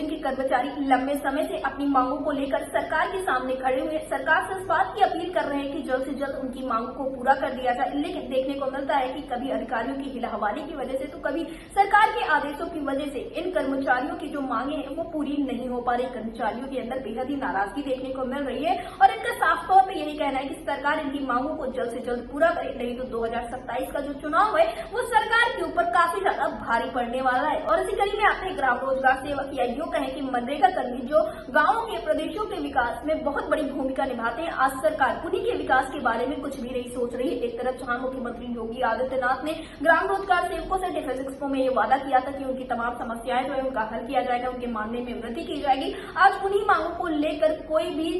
Posting के कर्मचारी लंबे समय से अपनी मांगों को लेकर सरकार के सामने खड़े हुए सरकार से इस बात की अपील कर रहे हैं कि जल्द से जल्द उनकी मांगों को पूरा कर दिया जाए। लेकिन देखने को मिलता है कि कभी अधिकारियों की हिलाहवाली की वजह से तो कभी सरकार के आदेशों की वजह से इन कर्मचारियों की जो मांगे हैं वो पूरी नहीं हो पा रही। कर्मचारियों के अंदर बेहद ही नाराजगी देखने को मिल रही है और इनका साफ तौर पर यही कहना है कि सरकार इनकी मांगों को जल्द से जल्द पूरा करे, नहीं तो 2027 का जो चुनाव है वो सरकार के ऊपर काफी ज्यादा भारी पड़ने वाला है। और इसी कड़ी में आपने ग्राम रोजगार सेवक या यूं कहें कि मनरेगा कर्मी जो गांवों के प्रदेशों के विकास में बहुत बड़ी भूमिका निभाते हैं, आज सरकार उन्हीं के विकास के बारे में कुछ भी नहीं सोच रही है। एक तरफ जहां मुख्यमंत्री योगी आदित्यनाथ ने ग्राम रोजगार सेवकों से डिफेंस एक्सपो में ये वादा किया था कि उनकी तमाम समस्याएं जो है उनका हल किया जाएगा, उनके मानने में वृद्धि की जाएगी। आज उन्हीं मांगों को लेकर कोई भी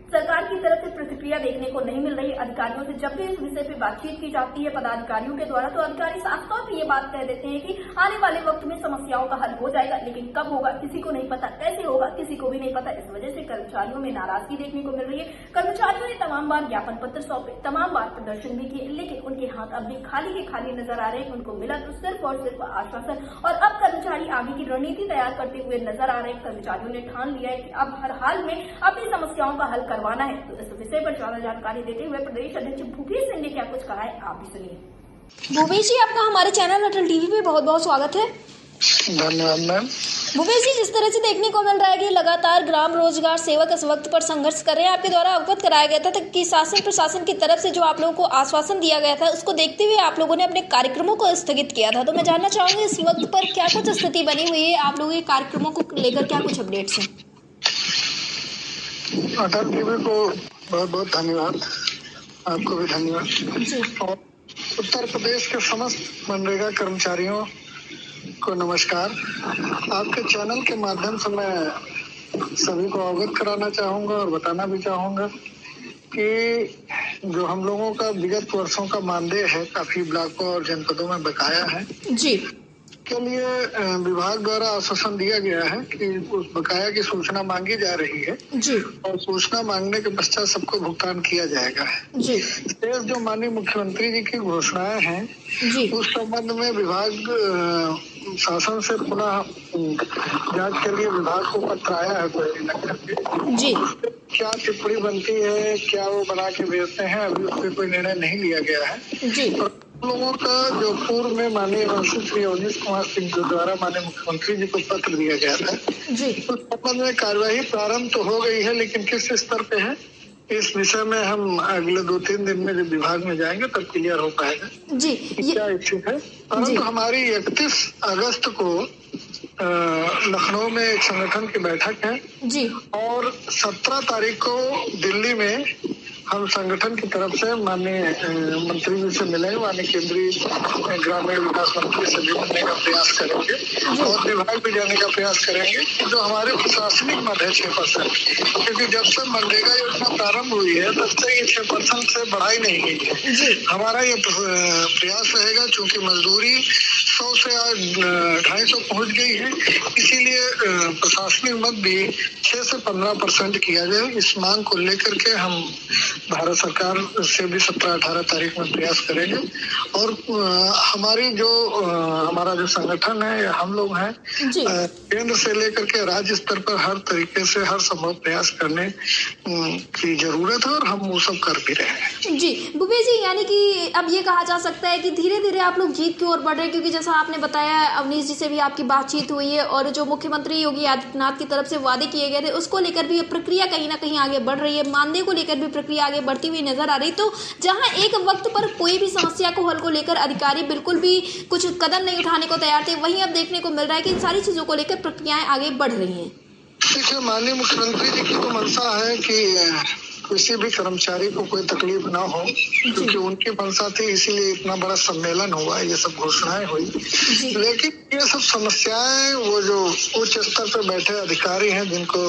सरकार की तरफ से प्रतिक्रिया देखने को नहीं मिल रही। अधिकारियों से जब भी इस विषय पर बातचीत की जाती है पदाधिकारियों के द्वारा, तो अधिकारी साफ तौर पर ये बात कह देते हैं कि आने वाले वक्त में समस्याओं का हल हो जाएगा, लेकिन कब होगा किसी को नहीं पता, कैसे होगा किसी को भी नहीं पता। इस वजह से कर्मचारियों में नाराजगी देखने को मिल रही है। कर्मचारियों ने तमाम बार ज्ञापन पत्र सौंपे, तमाम बार प्रदर्शन भी किए, लेकिन उनके हाथ अब भी खाली के खाली नजर आ रहे हैं। उनको मिला तो सिर्फ और सिर्फ आश्वासन। और अब कर्मचारी आगे की रणनीति तैयार करते हुए नजर आ रहे हैं। कर्मचारियों ने ठान लिया है कि अब हर हाल में अपनी समस्याओं का हल करवाना है। तो इस विषय पर ज्यादा जानकारी देते हुए प्रदेश अध्यक्ष भूपेश सिंह ने क्या कुछ कहा है, आप भी सुनिए। भूपेश जी, आपका हमारे चैनल अटल टीवी पे बहुत बहुत स्वागत है। धन्यवाद मैम। भूपेश जी, जिस तरह से देखने को मिल रहा है कि लगातार ग्राम रोजगार सेवक इस वक्त पर संघर्ष कर रहे हैं, आपके द्वारा अवगत कराया गया था कि शासन प्रशासन की तरफ से जो आप लोगों को आश्वासन दिया गया था, उसको देखते हुए आप लोगों ने अपने कार्यक्रमों को स्थगित किया था। तो मैं जानना चाहूंगी इस वक्त पर क्या कुछ स्थिति बनी हुई है, आप लोगों के कार्यक्रमों को लेकर क्या कुछ अपडेट्स हैं? अटल टीवी को बहुत बहुत धन्यवाद, आपको भी धन्यवाद। और उत्तर प्रदेश के समस्त मनरेगा कर्मचारियों को नमस्कार। आपके चैनल के माध्यम से मैं सभी को अवगत कराना चाहूँगा और बताना भी चाहूँगा कि जो हम लोगों का विगत वर्षों का मानदेय है, काफी ब्लॉकों और जनपदों में बकाया है जी, के लिए विभाग द्वारा आश्वासन दिया गया है कि उस बकाया की सूचना मांगी जा रही है जी, और सूचना मांगने के पश्चात सबको भुगतान किया जाएगा जी, शेष जो माननीय मुख्यमंत्री जी की घोषणाएं हैं जी, उस संबंध में विभाग शासन से पुनः जांच के लिए विभाग को पत्र आया है कोई करके जी, क्या टिप्पणी बनती है, क्या वो बना के भेजते हैं, अभी उस पर कोई निर्णय नहीं लिया गया है। जी, लोगों का जो पूर्व में माननीय मंत्री श्री अवनीश कुमार सिंह के द्वारा माननीय मुख्यमंत्री जी को पत्र दिया गया था, जी, उस संबंध में कार्यवाही प्रारंभ तो हो गई है, लेकिन किस स्तर पे है इस विषय में हम अगले 2-3 दिन में जब विभाग में जाएंगे तब क्लियर हो पाएगा जी, क्या स्थिति है। परंतु हमारी 31 अगस्त को लखनऊ में एक संगठन की बैठक है जी, और 17 तारीख को दिल्ली में हम संगठन की तरफ से माननीय मंत्री जी से मिलेंगे, माननीय केंद्रीय ग्रामीण विकास मंत्री से भी मिलने का प्रयास करेंगे और विभाग भी जाने का प्रयास करेंगे। जो हमारे प्रशासनिक मद है 6%, क्योंकि जब से मनरेगा योजना प्रारंभ हुई है तब से ये 6% से बढ़ाई नहीं गई है। हमारा ये प्रयास रहेगा, चूंकि मजदूरी 100 से आज 250 पहुंच गई है, इसीलिए प्रशासनिक मद भी 6 से 15% किया जाए। इस मांग को लेकर के हम भारत सरकार से भी 17-18 तारीख में प्रयास करेंगे और हमारा जो संगठन है, हम लोग हैं, केंद्र से लेकर के राज्य स्तर पर हर तरीके से हर संभव प्रयास करने की जरूरत है और हम वो सब कर भी रहे हैं। जी भूपेश जी, यानी कि अब ये कहा जा सकता है कि धीरे धीरे आप लोग जीत की ओर बढ़ रहे हैं, क्योंकि जैसा आपने बताया अवनीश जी से भी आपकी बातचीत हुई है और जो मुख्यमंत्री योगी आदित्यनाथ की तरफ से वादे किए गए थे उसको लेकर भी प्रक्रिया कहीं ना कहीं आगे बढ़ रही है, मानदेय को लेकर भी प्रक्रिया आगे बढ़ती हुई नजर आ रही। तो जहां एक वक्त पर कोई भी समस्या को हल को लेकर अधिकारी बिल्कुल भी कुछ कदम नहीं उठाने को तैयार थे, वहीं अब देखने को मिल रहा है कि इन सारी चीजों को लेकर प्रक्रियाएं आगे बढ़ रही हैं। देखिए, माननीय मुख्यमंत्री जी की तो मंशा है कि किसी भी कर्मचारी को कोई तकलीफ ना हो, क्योंकि उनकी मंशा थी, इसीलिए इतना बड़ा सम्मेलन हुआ, ये सब घोषणाएं हुई। लेकिन ये सब समस्याएं वो जो उच्च स्तर पर बैठे अधिकारी हैं जिनको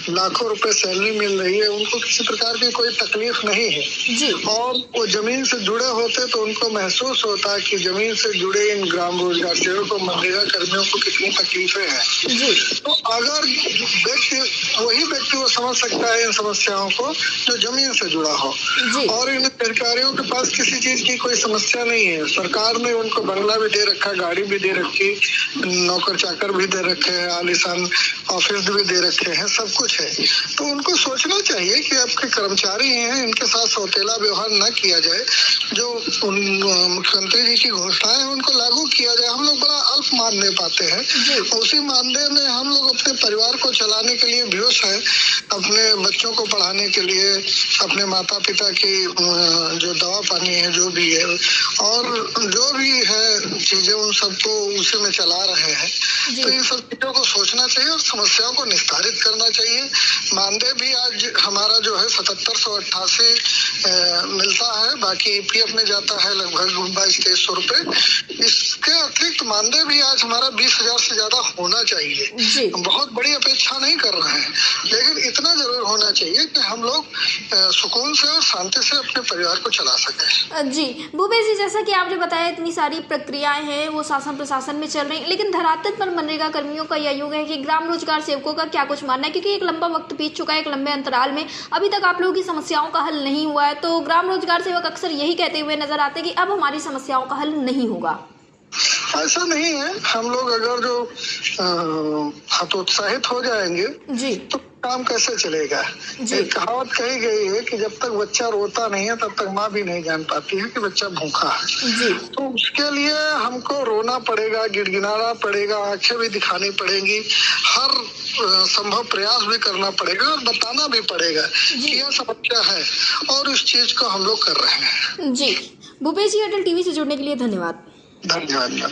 लाखों रुपए सैलरी मिल रही है, उनको किसी प्रकार की कोई तकलीफ नहीं है और वो जमीन से जुड़े होते तो उनको महसूस होता कि जमीन से जुड़े इन ग्राम रोजगार सेवकों, मनरेगा कर्मियों को कितनी तकलीफें हैं। तो अगर वही व्यक्ति वो समझ सकता है इन समस्याओं को, जो जमीन से जुड़ा हो। जी। और इन अधिकारियों के पास किसी चीज की कोई समस्या नहीं है। सरकार ने उनको बंगला भी दे रखा, गाड़ी भी दे रखी, नौकर चाकर भी दे रखे हैं, आलीशान ऑफिस भी दे रखे हैं, सब कुछ है। तो उनको सोचना चाहिए कि आपके कर्मचारी हैं, इनके साथ सौतेला व्यवहार न किया जाए। जो मुख्यमंत्री जी की घोषणाएं हैं उनको लागू किया जाए। हम लोग बड़ा अल्प मानदेय पाते हैं, उसी मानदेय में हम लोग अपने परिवार को चलाने के लिए विवश है, अपने बच्चों को पढ़ाने के लिए, अपने माता पिता की जो दवा पानी है, जो भी है और जो भी है चीजें, उन सबको उसी में चला रहे हैं। तो इन सब चीजों को सोचना चाहिए और समस्याओं को निस्तारित करना चाहिए। मानदेय भी आज हमारा जो है 7788 मिलता है, बाकी ईपीएफ में जाता है लगभग 2200-2300 रुपए। इसके अतिरिक्त मानदेय भी आज हमारा 20,000 से ज्यादा होना चाहिए। बहुत बड़ी अपेक्षा नहीं कर रहे हैं, लेकिन इतना जरूर होना चाहिए कि हम लोग सुकून से और शांति से अपने परिवार को चला सकें। जी भूपेश जी, जैसा कि आपने बताया इतनी सारी प्रक्रियाएं हैं वो शासन प्रशासन में चल रही, लेकिन धरातल पर मनरेगा कर्मियों का यह युग है कि ग्राम रोजगार सेवकों का क्या कुछ मानना है, क्योंकि एक लंबा वक्त बीत चुका है, एक लंबे अंतराल में अभी तक आप लोगों की समस्याओं का हल नहीं हुआ है। तो ग्राम रोजगार सेवक अक्सर यही कहते हुए नजर आते हैं कि अब हमारी समस्याओं का हल नहीं होगा। ऐसा नहीं है। हम लोग अगर जो हतोत्साहित हो जाएंगे जी तो काम कैसे चलेगा। एक कहावत कही गई है कि जब तक बच्चा रोता नहीं है तब तक माँ भी नहीं जान पाती है कि बच्चा भूखा है जी। तो उसके लिए हमको रोना पड़ेगा, गिड़गिड़ाना पड़ेगा, आंखें भी दिखानी पड़ेंगी, हर संभव प्रयास भी करना पड़ेगा और बताना भी पड़ेगा कि यह समस्या है और इस चीज को हम लोग कर रहे हैं। जी भूपेश जी, अटल टीवी से जुड़ने के लिए धन्यवाद। धन्यवाद।